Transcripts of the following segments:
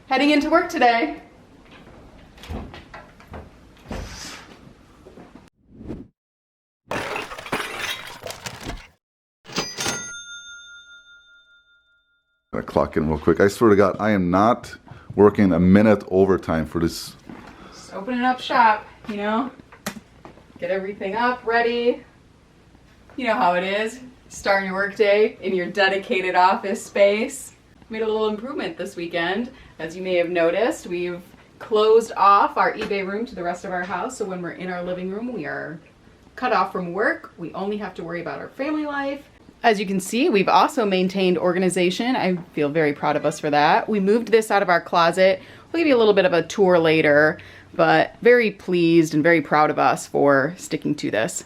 heading into work today. Gotta clock in real quick. I swear to God, I am not working a minute overtime for this. Just opening up shop, you know? Get everything up, ready. You know how it is. Starting your workday in your dedicated office space. Made a little improvement this weekend. As you may have noticed, we've closed off our eBay room to the rest of our house, so when we're in our living room, we are cut off from work. We only have to worry about our family life. As you can see, we've also maintained organization. I feel very proud of us for that. We moved this out of our closet. We'll give you a little bit of a tour later, but very pleased and very proud of us for sticking to this.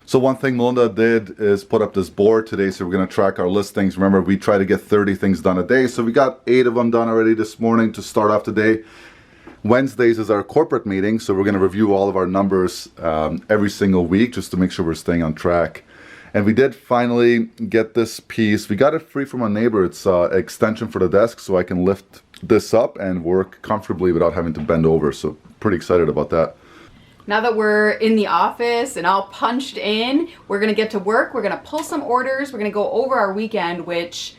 So one thing Melinda did is put up this board today, so we're going to track our listings. Remember, we try to get 30 things done a day, so we got 8 of them done already this morning to start off the day. Wednesdays is our corporate meeting, so we're going to review all of our numbers every single week just to make sure we're staying on track. And we did finally get this piece. We got it free from a neighbor. It's an extension for the desk, so I can lift this up and work comfortably without having to bend over. So pretty excited about that. Now that we're in the office and all punched in, we're gonna get to work. We're gonna pull some orders. We're gonna go over our weekend, which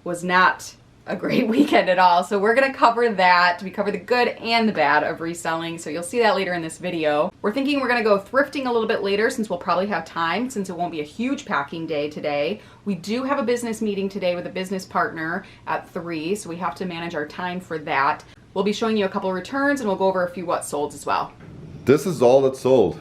was not a great weekend at all. So we're gonna cover that. We cover the good and the bad of reselling. So you'll see that later in this video. We're thinking we're gonna go thrifting a little bit later since we'll probably have time, since it won't be a huge packing day today. We do have a business meeting today with a business partner at 3, so we have to manage our time for that. We'll be showing you a couple of returns and we'll go over a few what solds as well. This is all that sold.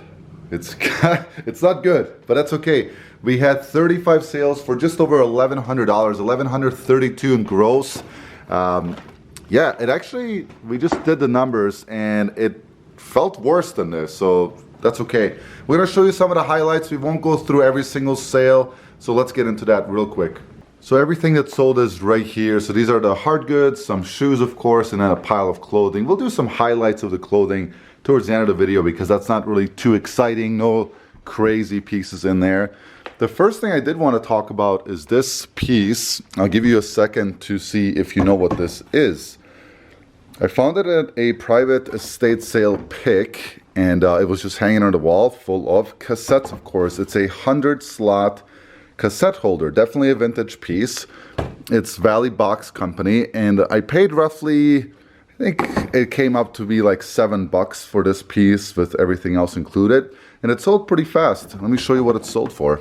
It's not good, but that's okay. We had 35 sales for just over $1,100, $1,132 in gross. Yeah, it actually, we just did the numbers and it felt worse than this, so that's okay. We're gonna show you some of the highlights. We won't go through every single sale, so let's get into that real quick. So everything that sold is right here. So these are the hard goods, some shoes of course, and then a pile of clothing. We'll do some highlights of the clothing towards the end of the video because that's not really too exciting. No crazy pieces in there. The first thing I did want to talk about is this piece. I'll give you a second to see if you know what this is. I found it at a private estate sale pick, and it was just hanging on the wall full of cassettes, of course. It's a 100-slot cassette holder, definitely a vintage piece. It's Valley Box Company, and I paid roughly, I think it came up to be like $7 for this piece with everything else included, and it sold pretty fast. Let me show you what it sold for.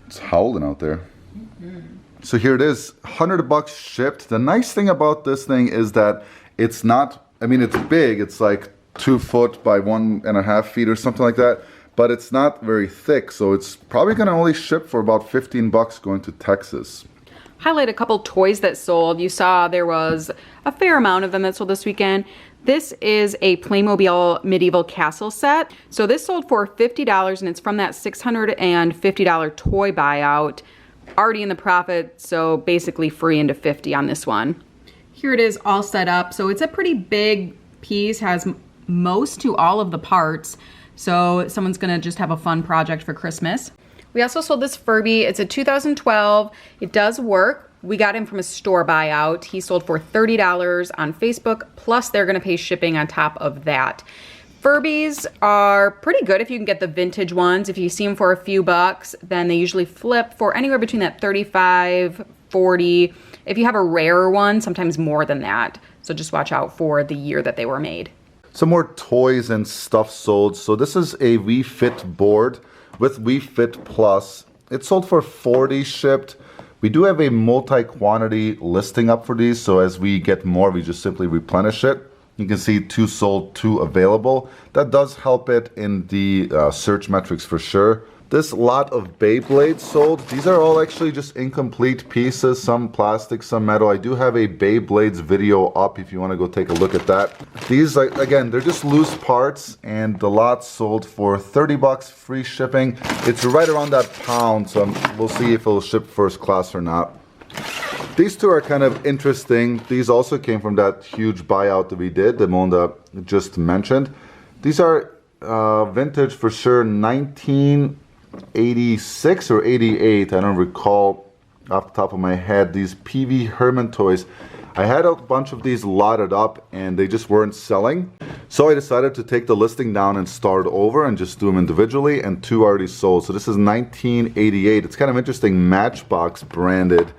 It's howling out there. So here it is, $100 shipped. The nice thing about this thing is that it's not, I mean, it's big. It's like 2 foot by 1.5 feet or something like that, but it's not very thick. So it's probably gonna only ship for about $15 going to Texas. Highlight a couple toys that sold. You saw there was a fair amount of them that sold this weekend. This is a Playmobil medieval castle set. So this sold for $50 and it's from that $650 toy buyout. Already in the profit, so basically free into $50 on this one. Here it is all set up. So it's a pretty big piece, has most to all of the parts. So someone's gonna just have a fun project for Christmas. We also sold this Furby. It's a 2012. It does work. We got him from a store buyout. He sold for $30 on Facebook, plus they're gonna pay shipping on top of that. Furbies are pretty good if you can get the vintage ones. If you see them for a few bucks, then they usually flip for anywhere between that $35, $40. If you have a rarer one, sometimes more than that. So just watch out for the year that they were made. Some more toys and stuff sold. So this is a Wii Fit board with Wii Fit Plus. It sold for $40 shipped. We do have a multi-quantity listing up for these, so as we get more, we just simply replenish it. You can see 2 sold, 2 available. That does help it in the search metrics for sure. This lot of Beyblades sold. These are all actually just incomplete pieces, some plastic, some metal. I do have a Beyblades video up if you want to go take a look at that. These, again, they're just loose parts, and the lot sold for $30, free shipping. It's right around that pound, so we'll see if it'll ship first class or not. These two are kind of interesting. These also came from that huge buyout that we did, that Melinda just mentioned. These are vintage for sure, 1986 or 88, I don't recall off the top of my head. These PV Herman toys. I had a bunch of these lotted up and they just weren't selling. So I decided to take the listing down and start over and just do them individually, and 2 already sold. So this is 1988. It's kind of interesting, Matchbox branded.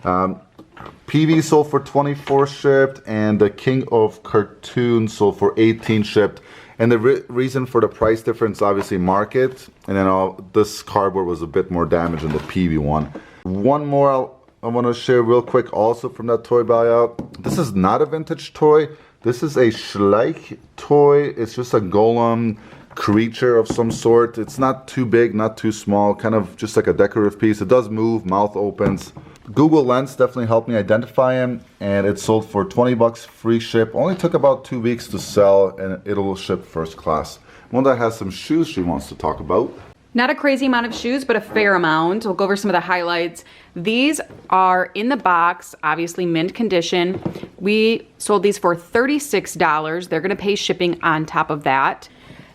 PV sold for 24 shipped, and the King of Cartoons sold for 18 shipped. And the reason for the price difference, obviously market, and then this cardboard was a bit more damaged than the PV one. One more I want to share real quick also from that toy buyout. This is not a vintage toy. This is a Schleich toy. It's just a golem creature of some sort. It's not too big, not too small, kind of just like a decorative piece. It does move, mouth opens. Google Lens definitely helped me identify him, and it sold for 20 bucks free ship. Only took about 2 weeks to sell, and it'll ship first class. Wanda has some shoes she wants to talk about. Not a crazy amount of shoes, but a fair amount. We'll go over some of the highlights. These are in the box, obviously mint condition. We sold these for $36. They're gonna pay shipping on top of that.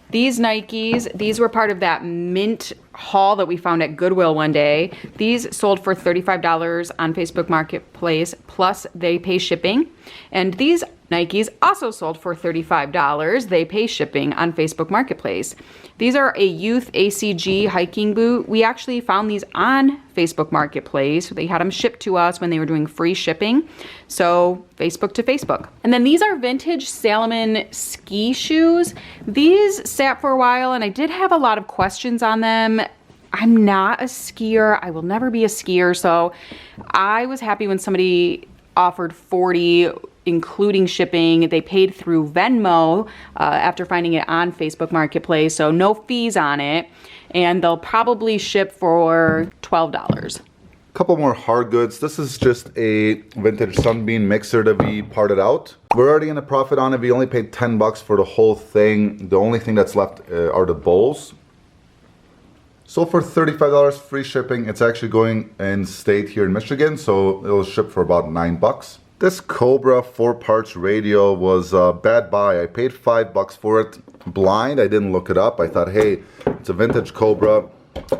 These Nikes, these were part of that mint haul that we found at Goodwill one day. These sold for $35 on Facebook Marketplace, plus they pay shipping. And these Nikes also sold for $35. They pay shipping on Facebook Marketplace. These are a youth ACG hiking boot. We actually found these on Facebook Marketplace. They had them shipped to us when they were doing free shipping. So Facebook to Facebook. And then these are vintage Salomon ski shoes. These sat for a while and I did have a lot of questions on them. I'm not a skier. I will never be a skier. So I was happy when somebody offered $40, including shipping. They paid through Venmo after finding it on Facebook Marketplace, so no fees on it, and they'll probably ship for $12. Couple more hard goods. This is just a vintage Sunbeam mixer that we parted out. We're already in a profit on it. We only paid 10 bucks for the whole thing. The only thing that's left are the bowls. Sold for $35 free shipping. It's actually going in state here in Michigan, so it'll ship for about 9 bucks. This Cobra 4 parts radio was a bad buy. I paid 5 bucks for it blind. I didn't look it up. I thought, hey, it's a vintage Cobra.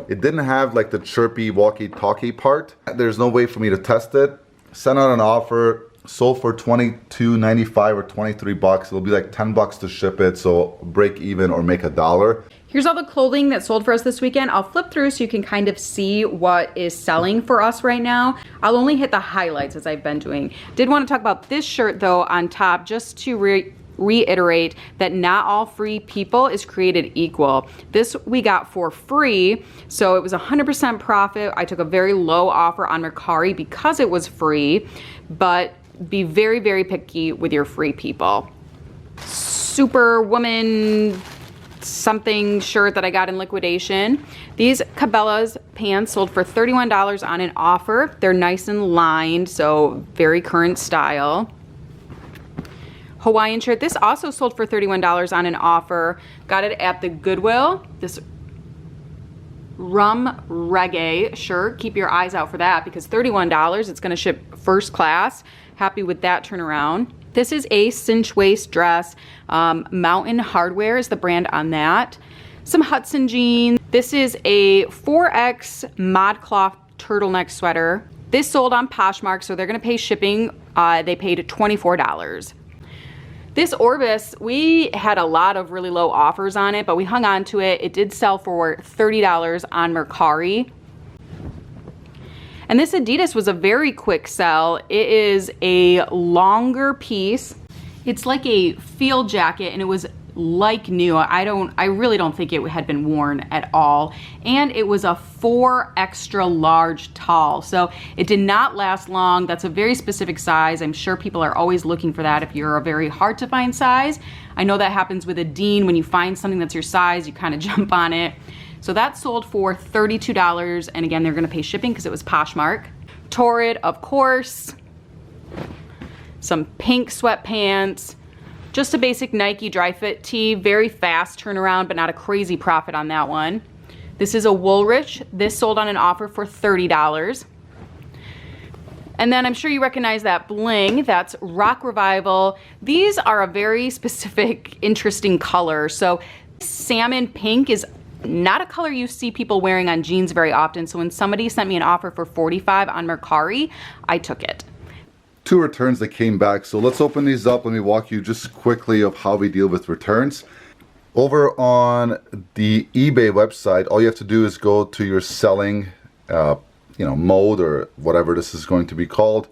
It didn't have like the chirpy walkie-talkie part. There's no way for me to test it. Sent out an offer, sold for $22.95 or 23 bucks. It'll be like 10 bucks to ship it, so break even or make $1. Here's all the clothing that sold for us this weekend. I'll flip through so you can kind of see what is selling for us right now. I'll only hit the highlights as I've been doing. Did want to talk about this shirt though on top, just to reiterate that not all free people is created equal. This we got for free, so it was 100% profit. I took a very low offer on Mercari because it was free, but be very, very picky with your free people. Superwoman something shirt that I got in liquidation. These Cabela's pants sold for $31 on an offer. They're nice and lined, so very current style. Hawaiian shirt. This also sold for $31 on an offer. Got it at the Goodwill. This rum reggae shirt. Keep your eyes out for that because $31. It's going to ship first class. Happy with that turnaround. This is a cinch waist dress. Mountain Hardware is the brand on that. Some Hudson jeans. This is a 4X ModCloth turtleneck sweater. This sold on Poshmark, so they're gonna pay shipping. They paid $24. This Orbis, we had a lot of really low offers on it, but we hung on to it. It did sell for $30 on Mercari. And this Adidas was a very quick sell. It is a longer piece. It's like a field jacket and it was like new. I really don't think it had been worn at all. And it was a 4 extra large tall. So it did not last long. That's a very specific size. I'm sure people are always looking for that if you're a very hard to find size. I know that happens with a Dean. When you find something that's your size, you kind of jump on it. So that sold for $32, and again, they're gonna pay shipping because it was Poshmark. Torrid, of course. Some pink sweatpants. Just a basic Nike dry fit tee. Very fast turnaround, but not a crazy profit on that one. This is a Woolrich. This sold on an offer for $30. And then I'm sure you recognize that bling. That's Rock Revival. These are a very specific, interesting color. So salmon pink is not a color you see people wearing on jeans very often. So when somebody sent me an offer for $45 on Mercari, I took it. 2 returns that came back. So let's open these up. Let me walk you just quickly of how we deal with returns. Over on the eBay website, all you have to do is go to your selling mode, or whatever this is going to be called.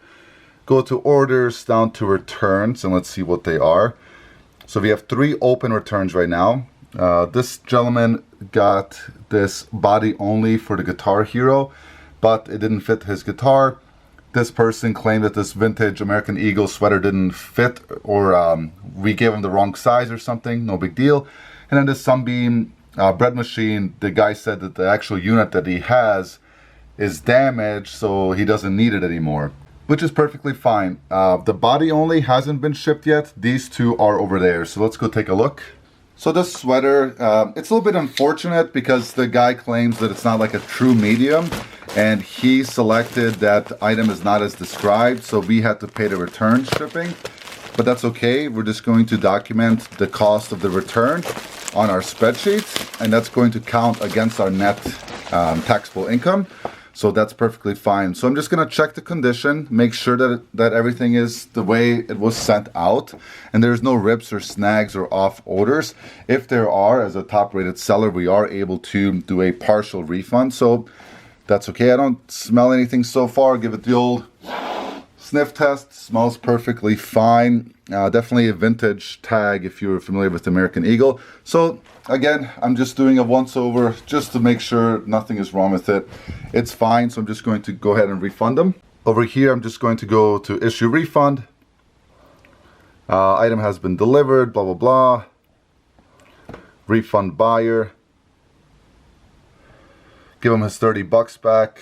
Go to orders, down to returns, and let's see what they are. So we have 3 open returns right now. This gentleman got this body only for the Guitar Hero, but it didn't fit his guitar. This person claimed that this vintage American Eagle sweater didn't fit, or we gave him the wrong size or something. No big deal. And then the Sunbeam bread machine, the guy said that the actual unit that he has is damaged, so he doesn't need it anymore, which is perfectly fine. The body only hasn't been shipped yet. These 2 are over there, so let's go take a look. So this sweater, it's a little bit unfortunate because the guy claims that it's not like a true medium, and he selected that item is not as described, so we had to pay the return shipping. But that's okay. We're just going to document the cost of the return on our spreadsheet, and that's going to count against our net taxable income. So that's perfectly fine. So I'm just gonna check the condition, make sure that everything is the way it was sent out, and there's no rips or snags or off orders. If there are, as a top rated seller, we are able to do a partial refund. So that's okay. I don't smell anything so far. Give it the old sniff test. Smells perfectly fine. Definitely a vintage tag if you're familiar with American Eagle. So again, I'm just doing a once over just to make sure nothing is wrong with it. It's fine, so I'm just going to go ahead and refund them. Over here, I'm just going to go to issue refund. Item has been delivered, blah, blah, blah. Refund buyer. Give him his $30 back.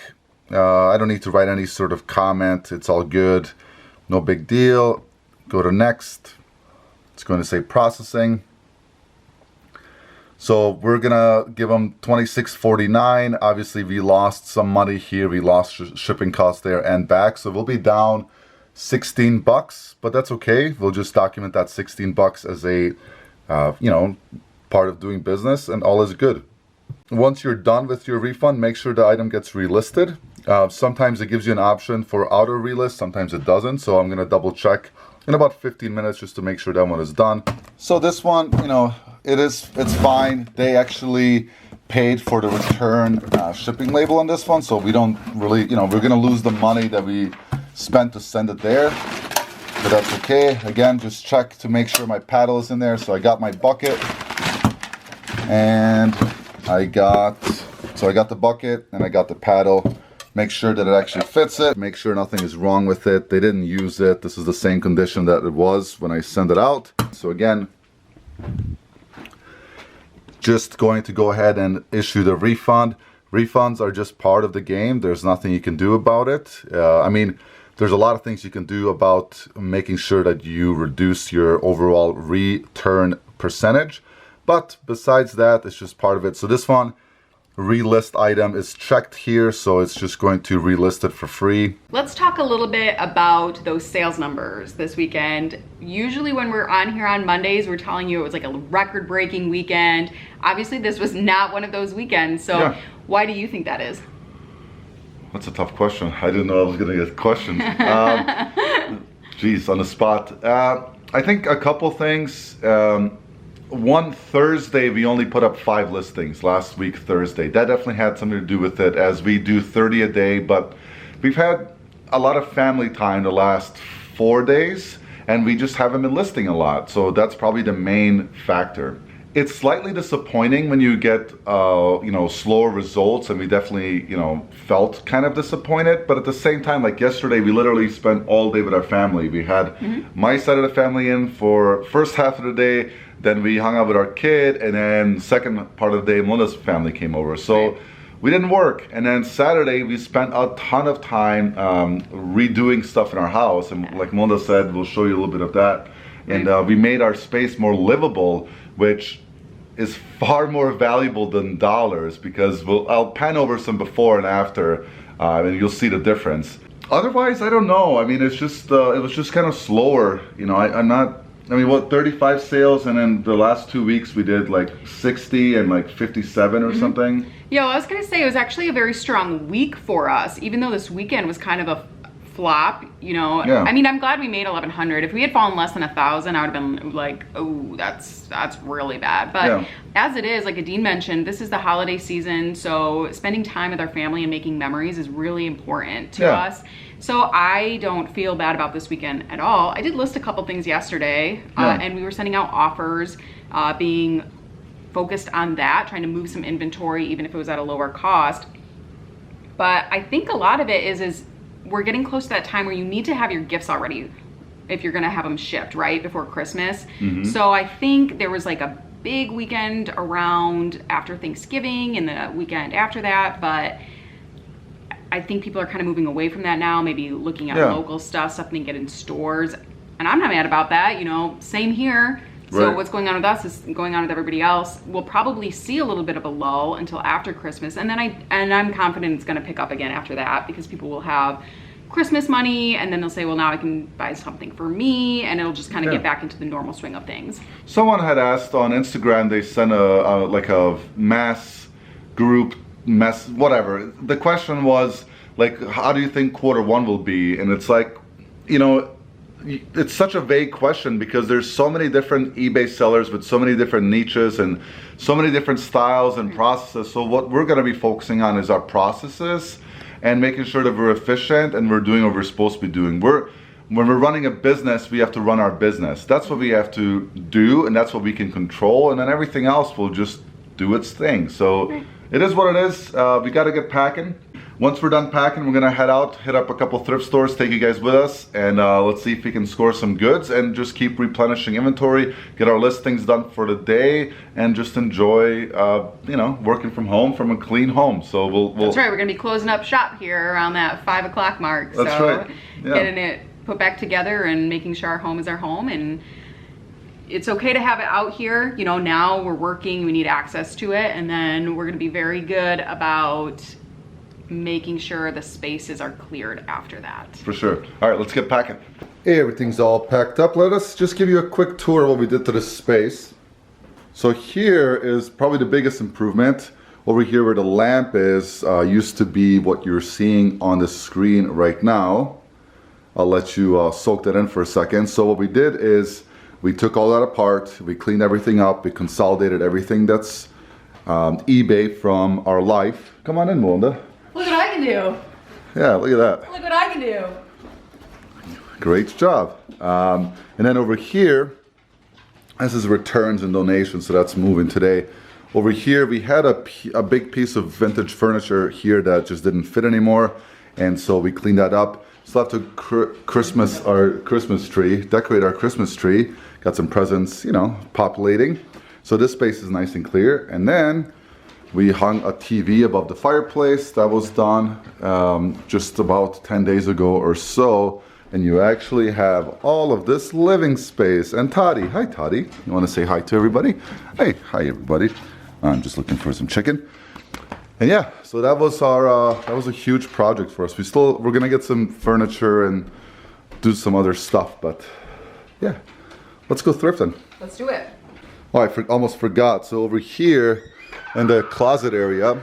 I don't need to write any sort of comment. It's all good. No big deal. Go to next. It's going to say processing. So we're gonna give them $26.49. Obviously we lost some money here. We lost shipping costs there and back. So we'll be down $16, but that's okay. We'll just document that $16 as a, part of doing business, and all is good. Once you're done with your refund, make sure the item gets relisted. Sometimes it gives you an option for auto relist, sometimes it doesn't. So I'm gonna double check in about 15 minutes just to make sure that one is done. So this one, it's fine. They actually paid for the return shipping label on this one, so we don't really, we're gonna lose the money that we spent to send it there, but that's okay. Again, just check to make sure my paddle is in there. So I got my bucket, and I got the bucket and I got the paddle. Make sure that it actually fits it. Make sure nothing is wrong with it. They didn't use it. This is the same condition that it was when I sent it out. So again, just going to go ahead and issue the refund. Refunds are just part of the game. There's nothing you can do about it. There's a lot of things you can do about making sure that you reduce your overall return percentage. But besides that, it's just part of it. So this one, relist item is checked here, so it's just going to relist it for free. Let's talk a little bit about those sales numbers this weekend. Usually when we're on here on Mondays, we're telling you it was like a record-breaking weekend. Obviously this was not one of those weekends, so yeah. Why do you think that is? That's a tough question. I didn't know I was gonna get questioned. Geez, on the spot. I think a couple things. One Thursday, we only put up 5 listings last week, Thursday. That definitely had something to do with it, as we do 30 a day, but we've had a lot of family time the last 4 days, and we just haven't been listing a lot. So that's probably the main factor. It's slightly disappointing when you get, slower results, and we definitely, felt kind of disappointed. But at the same time, like yesterday, we literally spent all day with our family. We had my side of the family in for first half of the day, then we hung out with our kid, and then second part of the day, Melinda's family came over. So we didn't work. And then Saturday, we spent a ton of time redoing stuff in our house. And like Melinda said, we'll show you a little bit of that. And we made our space more livable, which is far more valuable than dollars, because I'll pan over some before and after, and you'll see the difference. Otherwise, I don't know. I mean, it's just it was just kind of slower. I mean, 35 sales, and then the last 2 weeks we did like 60 and like 57 or something. Yeah, well, I was gonna say it was actually a very strong week for us, even though this weekend was kind of a flop, you know. Yeah. I mean, I'm glad we made 1,100. If we had fallen less than 1,000, I would have been like, oh, that's really bad. But Yeah. as it is, like Adine mentioned, this is the holiday season, so spending time with our family and making memories is really important to us. So I don't feel bad about this weekend at all. I did list a couple things yesterday, and we were sending out offers, being focused on that, trying to move some inventory, even if it was at a lower cost. But I think a lot of it is we're getting close to that time where you need to have your gifts already if you're gonna have them shipped right before Christmas. So I think there was like a big weekend around after Thanksgiving and the weekend after that, but I think people are kind of moving away from that now, maybe looking at local stuff they can get in stores. And I'm not mad about that, you know, same here. So what's going on with us is going on with everybody else. We'll probably see a little bit of a lull until after Christmas. And then I'm confident it's gonna pick up again after that, because people will have Christmas money and then they'll say, well, now I can buy something for me, and it'll just kind of get back into the normal swing of things. Someone had asked on Instagram, they sent a mass group whatever. The question was like, how do you think Q1 will be? And it's like, you know, it's such a vague question because there's so many different eBay sellers with so many different niches and so many different styles and processes. So what we're going to be focusing on is our processes and making sure that we're efficient and we're doing what we're supposed to be doing. When we're running a business, we have to run our business. That's what we have to do, and that's what we can control, and then everything else will just do its thing. So it is what it is. We got to get packing. Once we're done packing, we're gonna head out, hit up a couple thrift stores, take you guys with us, and let's see if we can score some goods and just keep replenishing inventory, get our listings done for the day, and just enjoy, you know, working from home from a clean home. So we'll That's right. We're gonna be closing up shop here around that 5 o'clock mark. That's so right. Yeah. Getting it put back together and making sure our home is our home. And it's okay to have it out here. You know, now we're working, we need access to it, and then we're gonna be very good about making sure the spaces are cleared after that. For sure. All right, let's get packing. Hey, everything's all packed up. Let us just give you a quick tour of what we did to this space. So here is probably the biggest improvement. Over here where the lamp is used to be what you're seeing on the screen right now. I'll let you soak that in for a second. So what we did is we took all that apart, we cleaned everything up, we consolidated everything that's eBay from our life. Come on in, Melinda. Look what I can do. Yeah, look at that. Look what I can do. Great job. And then over here, this is returns and donations, so that's moving today. Over here, we had a big piece of vintage furniture here that just didn't fit anymore, and so we cleaned that up. Still have to decorate our Christmas tree. Got some presents, you know, populating. So this space is nice and clear. And then we hung a TV above the fireplace. That was done just about 10 days ago or so. And you actually have all of this living space. And Toddy, hi Toddy. You want to say hi to everybody? Hey, hi everybody. I'm just looking for some chicken. And yeah, so that was our that was a huge project for us. We're gonna get some furniture and do some other stuff, but yeah, let's go thrifting. Let's do it. Oh, I almost forgot. So over here in the closet area,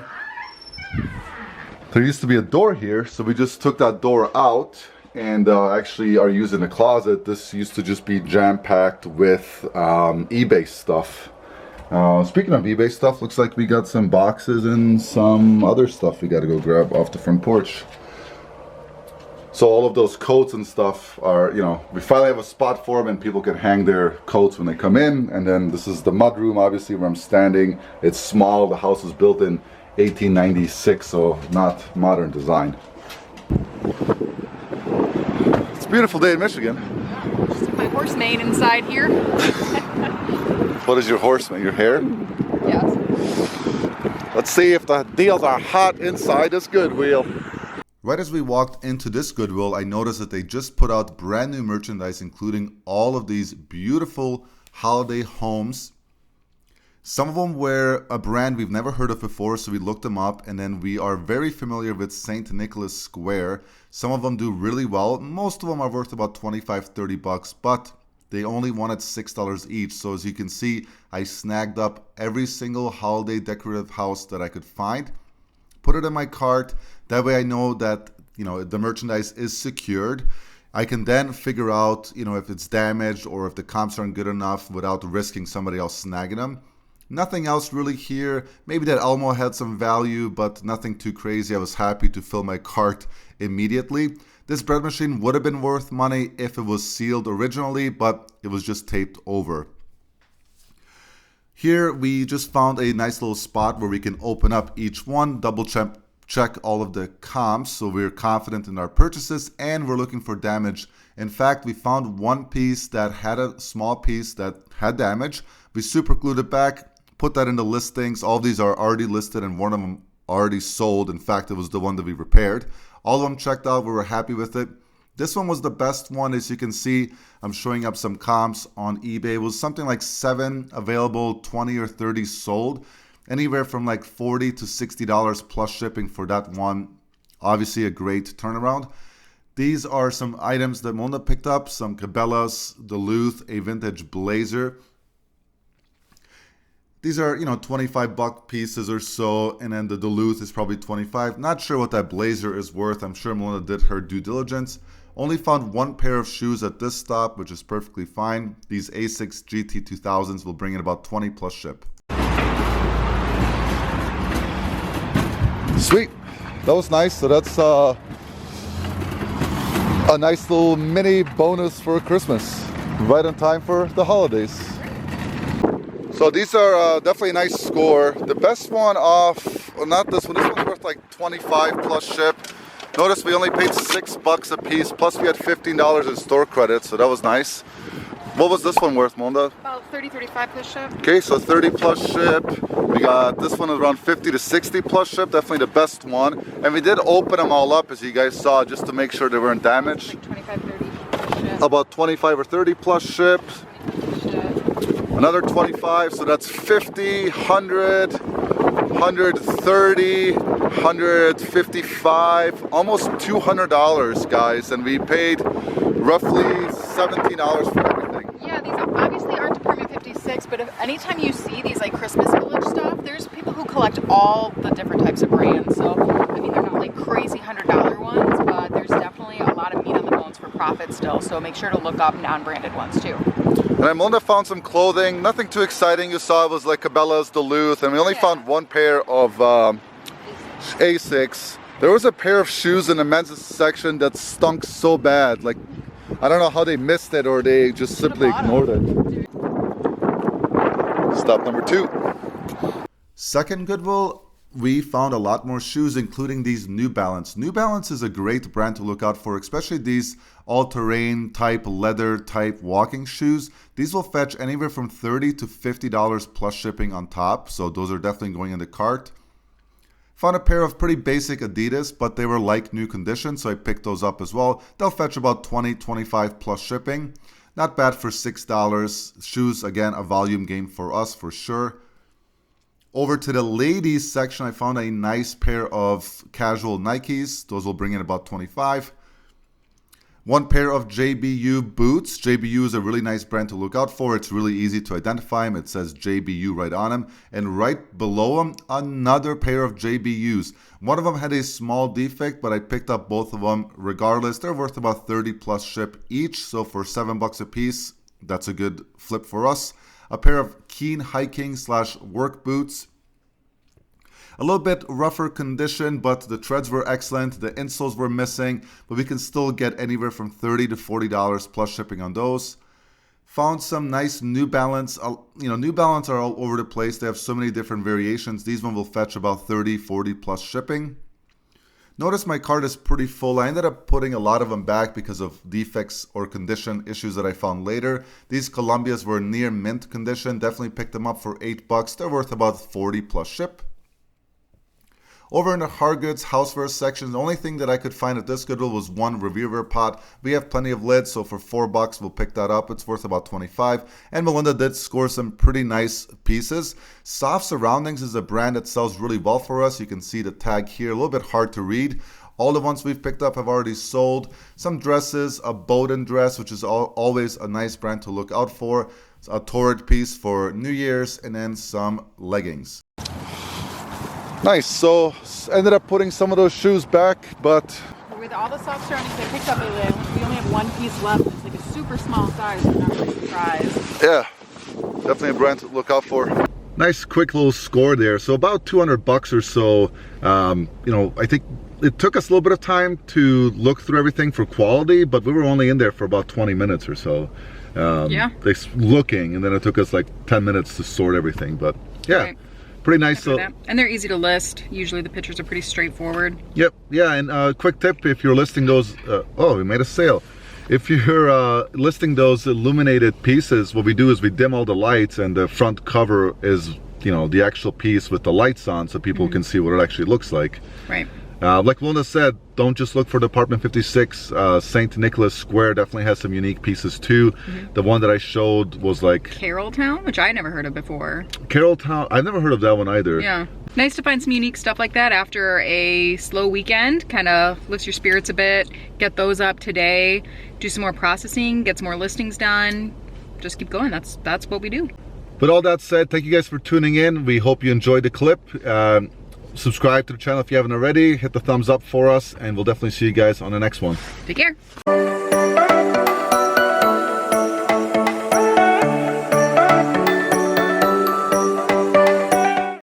there used to be a door here, so we just took that door out and actually are using the closet. This used to just be jam-packed with eBay stuff. Speaking of eBay stuff, looks like we got some boxes and some other stuff we got to go grab off the front porch. So all of those coats and stuff are, you know, we finally have a spot for them and people can hang their coats when they come in. And then this is the mud room, obviously, where I'm standing. It's small. The house was built in 1896, so not modern design. It's a beautiful day in Michigan. Just my horse mane inside here. What is your horse, man? Your hair? Yes. Let's see if the deals are hot inside this Goodwill. Right as we walked into this Goodwill, I noticed that they just put out brand new merchandise, including all of these beautiful holiday homes. Some of them were a brand we've never heard of before, so we looked them up, and then we are very familiar with St. Nicholas Square. Some of them do really well. Most of them are worth about $25-30, but they only wanted $6 each. So as you can see, I snagged up every single holiday decorative house that I could find, put it in my cart. That way I know that the merchandise is secured, I can then figure out, if it's damaged or if the comps aren't good enough without risking somebody else snagging them. Nothing else really here. Maybe that Elmo had some value, but nothing too crazy. I was happy to fill my cart immediately. This bread machine would have been worth money if it was sealed originally, but it was just taped over. Here we just found a nice little spot where we can open up each one, double check all of the comps, so we're confident in our purchases, and we're looking for damage. In fact, we found one piece that had a small piece that had damage. We super glued it back, put that in the listings. All of these are already listed and one of them already sold. In fact, it was the one that we repaired. All of them checked out. We were happy with it. This one was the best one. As you can see, I'm showing up some comps on eBay. It was something like 7 available, 20 or 30 sold. Anywhere from like $40 to $60 plus shipping for that one. Obviously a great turnaround. These are some items that Mona picked up. Some Cabela's, Duluth, a vintage blazer. These are, $25 pieces or so, and then the Duluth is probably $25. Not sure what that blazer is worth. I'm sure Mona did her due diligence. Only found one pair of shoes at this stop, which is perfectly fine. These Asics GT 2000s will bring in about 20 plus ship. Sweet. That was nice. So that's a nice little mini bonus for Christmas. Right on time for the holidays. So these are definitely a nice score. The best one off, well, not this one. This one's worth like 25 plus ship. Notice we only paid $6 a piece. Plus we had $15 in store credit, so that was nice. What was this one worth, Monda? About 30, 35 plus ship. Okay, so 30 plus ship. We got this one around 50 to 60 plus ship. Definitely the best one. And we did open them all up, as you guys saw, just to make sure they weren't damaged. Like 25, 30 plus ship. About 25 or 30 plus ship. Another 25, so that's 50, 100, 130, 155, almost $200, guys. And we paid roughly $17 for everything. Yeah, these obviously aren't Department 56, but if anytime you see these like Christmas Village stuff, there's people who collect all the different types of brands. So, I mean, they're not like crazy $100 ones, but there's definitely a lot of meat on the bones for profit still. So make sure to look up non-branded ones too. And I Mona found some clothing, nothing too exciting. You saw it was like Cabela's, Duluth, and we only found one pair of Asics. There was a pair of shoes in the men's section that stunk so bad. Like, I don't know how they missed it or they just simply ignored it. Stop number 2. Second Goodwill, we found a lot more shoes, including these New Balance. New Balance is a great brand to look out for, especially these all-terrain type, leather type walking shoes. These will fetch anywhere from $30 to $50 plus shipping on top, so those are definitely going in the cart. Found a pair of pretty basic Adidas, but they were like new condition, so I picked those up as well. They'll fetch about $20, $25 plus shipping. Not bad for $6. Shoes, again, a volume game for us for sure. Over to the ladies section, I found a nice pair of casual Nikes. Those will bring in about $25. One pair of JBU boots. JBU is a really nice brand to look out for. It's really easy to identify them. It says JBU right on them. And right below them, another pair of JBUs. One of them had a small defect, but I picked up both of them regardless. They're worth about 30 plus ship each. So for $7 a piece, that's a good flip for us. A pair of Keen hiking / work boots. A little bit rougher condition, but the treads were excellent. The insoles were missing, but we can still get anywhere from $30 to $40 plus shipping on those. Found some nice New Balance. New Balance are all over the place. They have so many different variations. These ones will fetch about $30, $40 plus shipping. Notice my cart is pretty full. I ended up putting a lot of them back because of defects or condition issues that I found later. These Columbias were near mint condition. Definitely picked them up for $8. They're worth about 40 plus ship. Over in the hard goods houseware section, the only thing that I could find at this Goodwill was one Reviewware pot. We have plenty of lids, so for $4 we'll pick that up. It's worth about 25. And Melinda did score some pretty nice pieces. Soft Surroundings is a brand that sells really well for us. You can see the tag here, a little bit hard to read. All the ones we've picked up have already sold. Some dresses, a Bowden dress, which is always a nice brand to look out for. A Torrid piece for New Year's, and then some leggings. Nice, so ended up putting some of those shoes back, but with all the soft surroundings I picked up today, we only have one piece left. It's like a super small size, so I'm not really surprised. Yeah, definitely a brand to look out for. Nice quick little score there. So about 200 bucks or so. You know, I think it took us a little bit of time to look through everything for quality, but we were only in there for about 20 minutes or so. Yeah. Looking, and then it took us like 10 minutes to sort everything, but yeah. Right. Pretty nice. So, and they're easy to list. Usually the pictures are pretty straightforward. Yep. Yeah. And quick tip: if you're listing those, oh, we made a sale. If you're listing those illuminated pieces, what we do is we dim all the lights, and the front cover is, you know, the actual piece with the lights on, so people can see what it actually looks like. Right. Like Luna said, don't just look for the apartment 56. St. Nicholas Square definitely has some unique pieces too. The one that I showed was like Carrolltown, which I never heard of before. Carrolltown. I've never heard of that one either. Yeah. Nice to find some unique stuff like that after a slow weekend. Kind of lifts your spirits a bit. Get those up today. Do some more processing. Get some more listings done. Just keep going. That's what we do. But all that said, thank you guys for tuning in. We hope you enjoyed the clip. Subscribe to the channel if you haven't already. Hit the thumbs up for us, and we'll definitely see you guys on the next one. Take care.